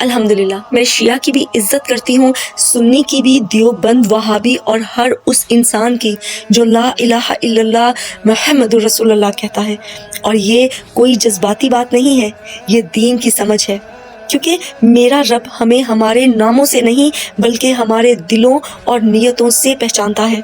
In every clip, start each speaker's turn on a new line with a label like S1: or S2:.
S1: الحمدللہ میں شیعہ کی بھی عزت کرتی ہوں، سنی کی بھی، دیوبند، وہابی اور ہر اس انسان کی جو لا الہ الا اللہ محمد رسول اللہ کہتا ہے۔ اور یہ کوئی جذباتی بات نہیں ہے، یہ دین کی سمجھ ہے، کیونکہ میرا رب ہمیں ہمارے ناموں سے نہیں بلکہ ہمارے دلوں اور نیتوں سے پہچانتا ہے،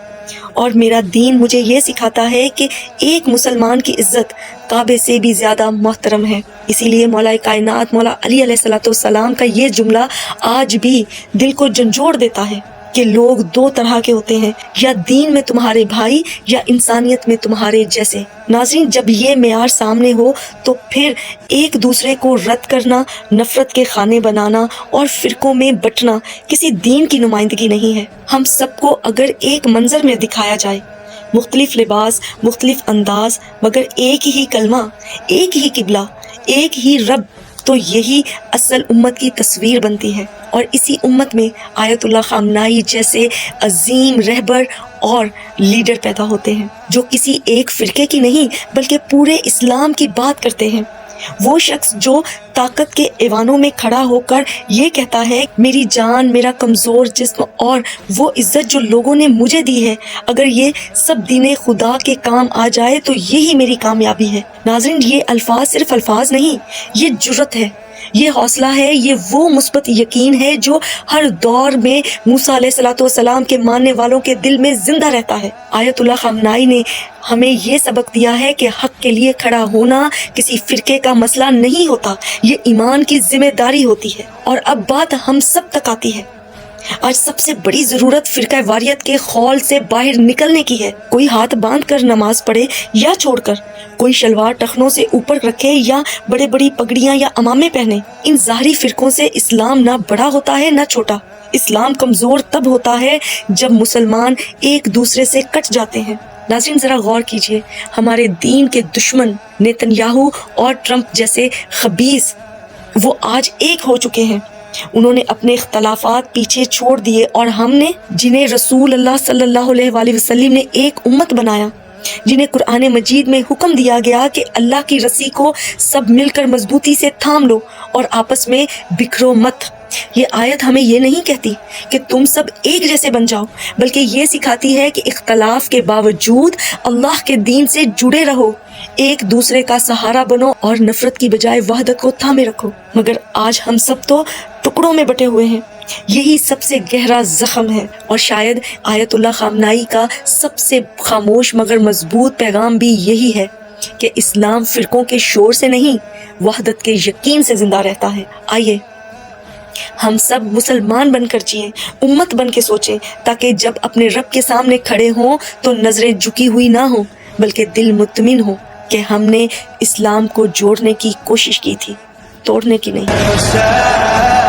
S1: اور میرا دین مجھے یہ سکھاتا ہے کہ ایک مسلمان کی عزت کعبے سے بھی زیادہ محترم ہے۔ اسی لیے مولا کائنات مولا علی علیہ السلام کا یہ جملہ آج بھی دل کو جھنجھوڑ دیتا ہے کہ لوگ دو طرح کے ہوتے ہیں، یا دین میں تمہارے بھائی یا انسانیت میں تمہارے جیسے۔ ناظرین، جب یہ معیار سامنے ہو تو پھر ایک دوسرے کو رد کرنا، نفرت کے خانے بنانا اور فرقوں میں بٹنا کسی دین کی نمائندگی نہیں ہے۔ ہم سب کو اگر ایک منظر میں دکھایا جائے، مختلف لباس، مختلف انداز، مگر ایک ہی کلمہ، ایک ہی قبلہ، ایک ہی رب، تو یہی اصل امت کی تصویر بنتی ہے۔ اور اسی امت میں آیت اللہ خامنائی جیسے عظیم رہبر اور لیڈر پیدا ہوتے ہیں، جو کسی ایک فرقے کی نہیں بلکہ پورے اسلام کی بات کرتے ہیں۔ وہ شخص جو طاقت کے ایوانوں میں کھڑا ہو کر یہ کہتا ہے، میری جان، میرا کمزور جسم اور وہ عزت جو لوگوں نے مجھے دی ہے، اگر یہ سب دین خدا کے کام آ جائے تو یہی میری کامیابی ہے۔ ناظرین، یہ الفاظ صرف الفاظ نہیں، یہ جرأت ہے، یہ حوصلہ ہے، یہ وہ مثبت یقین ہے جو ہر دور میں موسیٰ علیہ السلام کے ماننے والوں کے دل میں زندہ رہتا ہے۔ آیت اللہ خامنائی نے ہمیں یہ سبق دیا ہے کہ حق کے لیے کھڑا ہونا کسی فرقے کا مسئلہ نہیں ہوتا، یہ ایمان کی ذمہ داری ہوتی ہے۔ اور اب بات ہم سب تک آتی ہے۔ آج سب سے بڑی ضرورت فرقہ واریت کے خول سے باہر نکلنے کی ہے۔ کوئی ہاتھ باندھ کر نماز پڑھے یا چھوڑ کر، کوئی شلوار ٹخنوں سے اوپر رکھے یا بڑے بڑی پگڑیاں یا عمامے پہنے، ان ظاہری فرقوں سے اسلام نہ بڑا ہوتا ہے نہ چھوٹا۔ اسلام کمزور تب ہوتا ہے جب مسلمان ایک دوسرے سے کٹ جاتے ہیں۔ ناظرین، ذرا غور کیجئے، ہمارے دین کے دشمن نیتن یاہو اور ٹرمپ جیسے خبیث وہ آج ایک ہو چکے ہیں۔ انہوں نے اپنے اختلافات پیچھے چھوڑ دیے، اور ہم نے جنہیں رسول اللہ صلی اللہ علیہ وآلہ وسلم نے ایک امت بنایا، جنہیں قرآن مجید میں حکم دیا گیا کہ اللہ کی رسی کو سب مل کر مضبوطی سے تھام لو اور آپس میں بکھرو مت۔ یہ آیت ہمیں یہ نہیں کہتی کہ تم سب ایک جیسے بن جاؤ، بلکہ یہ سکھاتی ہے کہ اختلاف کے باوجود اللہ کے دین سے جڑے رہو، ایک دوسرے کا سہارا بنو اور نفرت کی بجائے وحدت کو تھامے رکھو۔ مگر آج ہم سب تو ٹکڑوں میں بٹے ہوئے ہیں، یہی سب سے گہرا زخم ہے۔ اور شاید آیت اللہ خامنائی کا سب سے خاموش مگر مضبوط پیغام بھی یہی ہے کہ اسلام فرقوں کے شور سے نہیں، وحدت کے یقین سے زندہ رہتا ہے۔ آئیے ہم سب مسلمان بن کر جئیں، امت بن کے سوچیں، تاکہ جب اپنے رب کے سامنے کھڑے ہوں تو نظریں جھکی ہوئی نہ ہوں بلکہ دل مطمئن ہو کہ ہم نے اسلام کو جوڑنے کی کوشش کی تھی، توڑنے کی نہیں۔